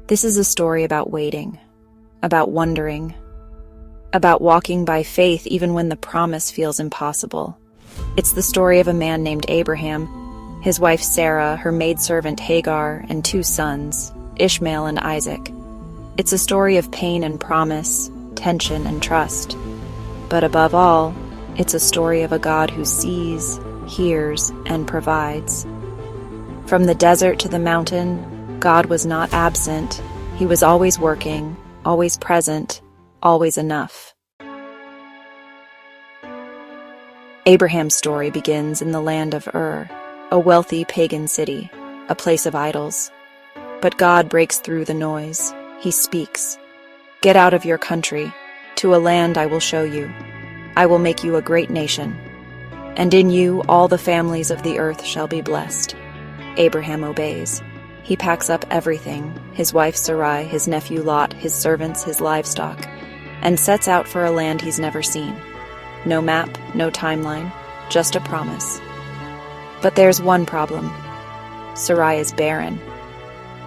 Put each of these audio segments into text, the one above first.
This is a story about waiting, about wondering, about walking by faith even when the promise feels impossible. It's the story of a man named Abraham, his wife Sarah, her maidservant Hagar, and 2 sons, Ishmael and Isaac. It's a story of pain and promise, tension and trust. But above all, it's a story of a God who sees, hears, and provides. From the desert to the mountain, God was not absent. He was always working, always present, always enough. Abraham's story begins in the land of Ur, a wealthy pagan city, a place of idols. But God breaks through the noise. He speaks. "Get out of your country. To a land I will show you. I will make you a great nation. And in you all the families of the earth shall be blessed." Abraham obeys. He packs up everything, his wife Sarai, his nephew Lot, his servants, his livestock, and sets out for a land he's never seen. No map, no timeline, just a promise. But there's one problem. Sarai is barren.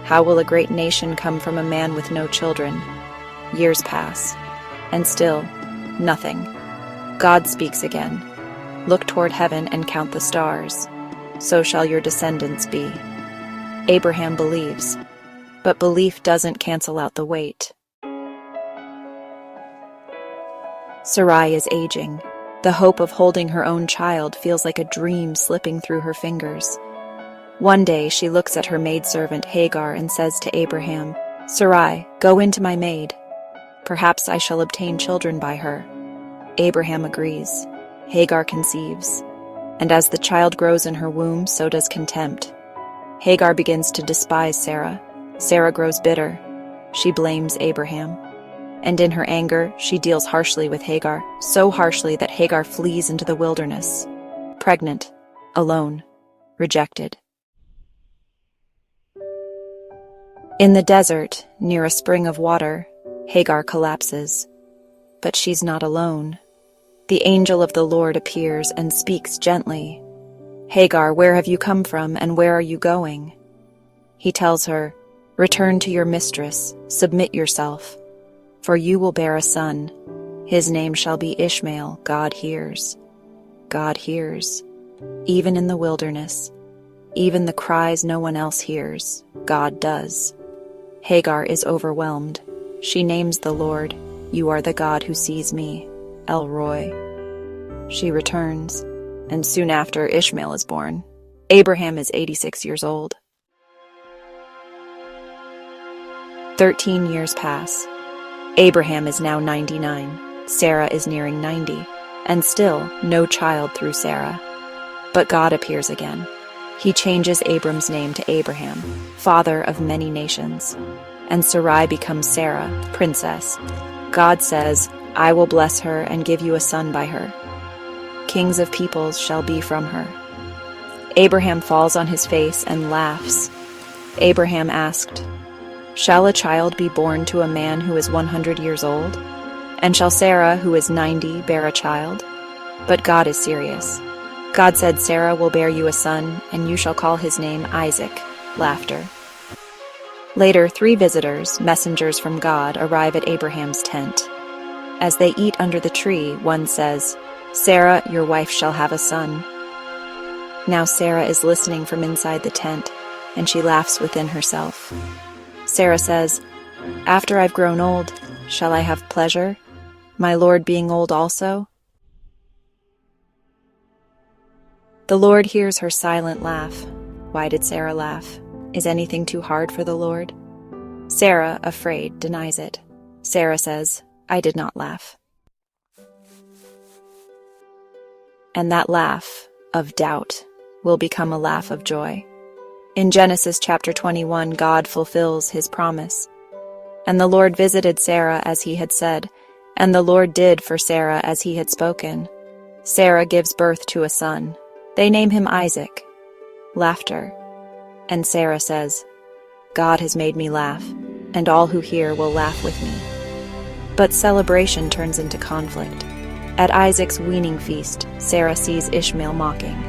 How will a great nation come from a man with no children? Years pass, and still, nothing. God speaks again. "Look toward heaven and count the stars. So shall your descendants be." Abraham believes, but belief doesn't cancel out the wait. Sarai is aging. The hope of holding her own child feels like a dream slipping through her fingers. One day she looks at her maidservant Hagar and says to Abraham, "Sarai, go into my maid. Perhaps I shall obtain children by her." Abraham agrees. Hagar conceives. And as the child grows in her womb, so does contempt. Hagar begins to despise Sarah. Sarah grows bitter. She blames Abraham. And in her anger, she deals harshly with Hagar, so harshly that Hagar flees into the wilderness. Pregnant, alone, rejected. In the desert, near a spring of water, Hagar collapses. But she's not alone. The angel of the Lord appears and speaks gently. "Hagar, where have you come from, and where are you going?" He tells her, "Return to your mistress, submit yourself, for you will bear a son. His name shall be Ishmael." God hears. God hears. Even in the wilderness, even the cries no one else hears, God does. Hagar is overwhelmed. She names the Lord, "You are the God who sees me, El Roi." She returns, and soon after Ishmael is born. Abraham is 86 years old. 13 years pass. Abraham is now 99. Sarah is nearing 90, and still no child through Sarah. But God appears again. He changes Abram's name to Abraham, father of many nations, and Sarai becomes Sarah, princess. God says, "I will bless her and give you a son by her. Kings of peoples shall be from her." Abraham falls on his face and laughs. Abraham asked, "Shall a child be born to a man who is 100 years old? And shall Sarah, who is 90, bear a child?" But God is serious. God said, "Sarah will bear you a son, and you shall call his name Isaac." Laughter. Later, 3 visitors, messengers from God, arrive at Abraham's tent. As they eat under the tree, one says, "Sarah, your wife, shall have a son." Now Sarah is listening from inside the tent, and she laughs within herself. Sarah says, "After I've grown old, shall I have pleasure, my Lord being old also?" The Lord hears her silent laugh. Why did Sarah laugh? Is anything too hard for the Lord? Sarah, afraid, denies it. Sarah says, "I did not laugh." And that laugh of doubt will become a laugh of joy. In Genesis chapter 21, God fulfills his promise. "And the Lord visited Sarah as he had said, and the Lord did for Sarah as he had spoken. Sarah gives birth to a son. They name him Isaac." Laughter. And Sarah says, "God has made me laugh, and all who hear will laugh with me." But celebration turns into conflict. At Isaac's weaning feast, Sarah sees Ishmael mocking.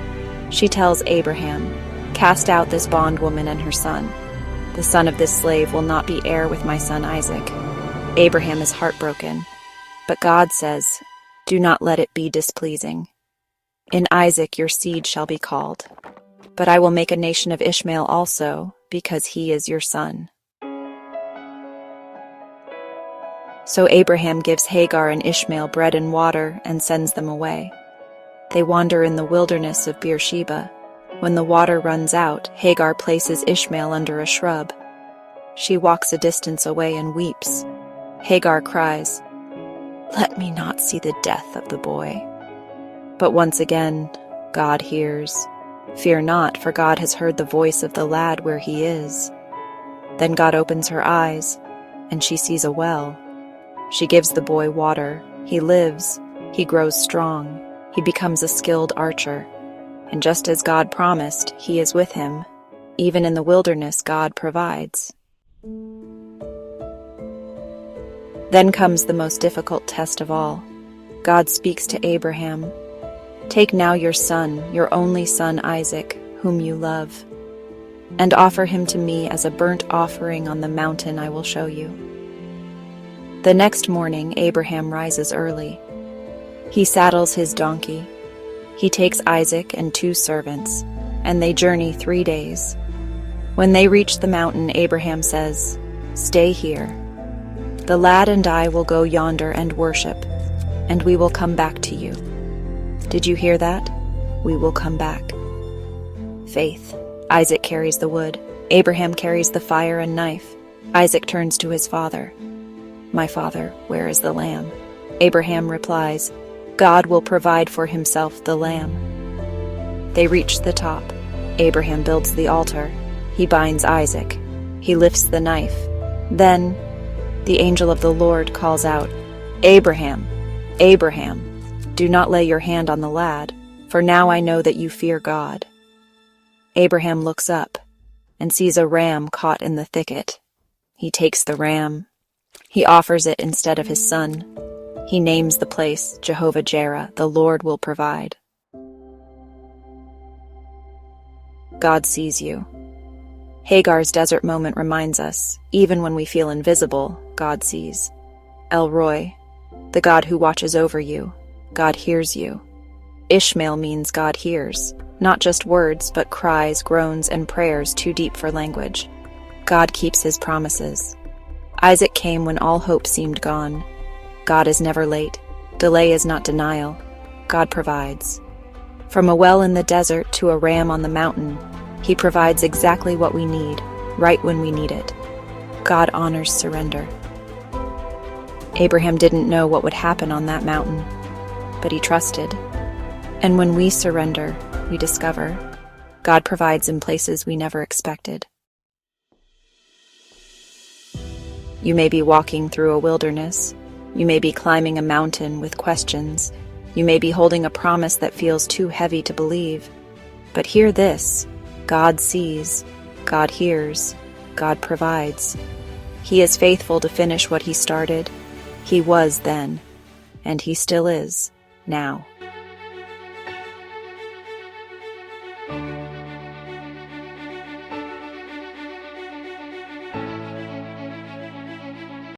She tells Abraham, "Cast out this bondwoman and her son." The son of this slave will not be heir with my son Isaac." Abraham is heartbroken, but God says, "Do not let it be displeasing. In Isaac your seed shall be called, but I will make a nation of Ishmael also, because he is your son." So Abraham gives Hagar and Ishmael bread and water and sends them away. They wander in the wilderness of Beersheba. When the water runs out, Hagar places Ishmael under a shrub. She walks a distance away and weeps. Hagar cries, "Let me not see the death of the boy." But once again, God hears. "Fear not, for God has heard the voice of the lad where he is." Then God opens her eyes, and she sees a well. She gives the boy water. He lives. He grows strong. He becomes a skilled archer. And just as God promised, he is with him. Even in the wilderness, God provides. Then comes the most difficult test of all. God speaks to Abraham. "Take now your son, your only son Isaac, whom you love, and offer him to me as a burnt offering on the mountain I will show you." The next morning, Abraham rises early. He saddles his donkey. He takes Isaac and 2 servants, and they journey 3 days. When they reach the mountain, Abraham says, "Stay here. The lad and I will go yonder and worship, and we will come back to you." Did you hear that? We will come back. Faith. Isaac carries the wood. Abraham carries the fire and knife. Isaac turns to his father. "My father, where is the lamb?" Abraham replies, "God will provide for himself the lamb." They reach the top. Abraham builds the altar. He binds Isaac. He lifts the knife. Then the angel of the Lord calls out, "Abraham, Abraham, do not lay your hand on the lad, for now I know that you fear God." Abraham looks up and sees a ram caught in the thicket. He takes the ram. He offers it instead of his son. He names the place Jehovah-Jireh, the Lord will provide. God sees you. Hagar's desert moment reminds us, even when we feel invisible, God sees. El Roi, the God who watches over you. God hears you. Ishmael means God hears, not just words, but cries, groans, and prayers too deep for language. God keeps his promises. Isaac came when all hope seemed gone. God is never late. Delay is not denial. God provides. From a well in the desert to a ram on the mountain, he provides exactly what we need, right when we need it. God honors surrender. Abraham didn't know what would happen on that mountain, but he trusted. And when we surrender, we discover God provides in places we never expected. You may be walking through a wilderness. You may be climbing a mountain with questions. You may be holding a promise that feels too heavy to believe. But hear this: God sees, God hears, God provides. He is faithful to finish what he started. He was then, and he still is now.